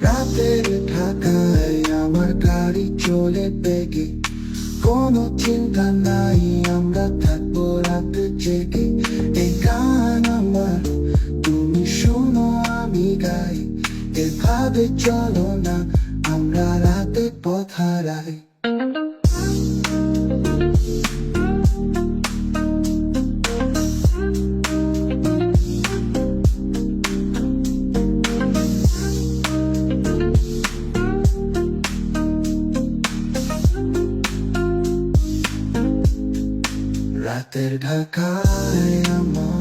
রাতের ঢাকায় আমার গাড়ি চলে বেগে, কোনো চিন্তা নাই, আমরা থাকবো রাতে জেগে। এই গান আমার, তুমি শোনো আমি গাই, এভাবে চলো না আমরা রাতে পথ হারাই। রাতের ঢাকায় আমার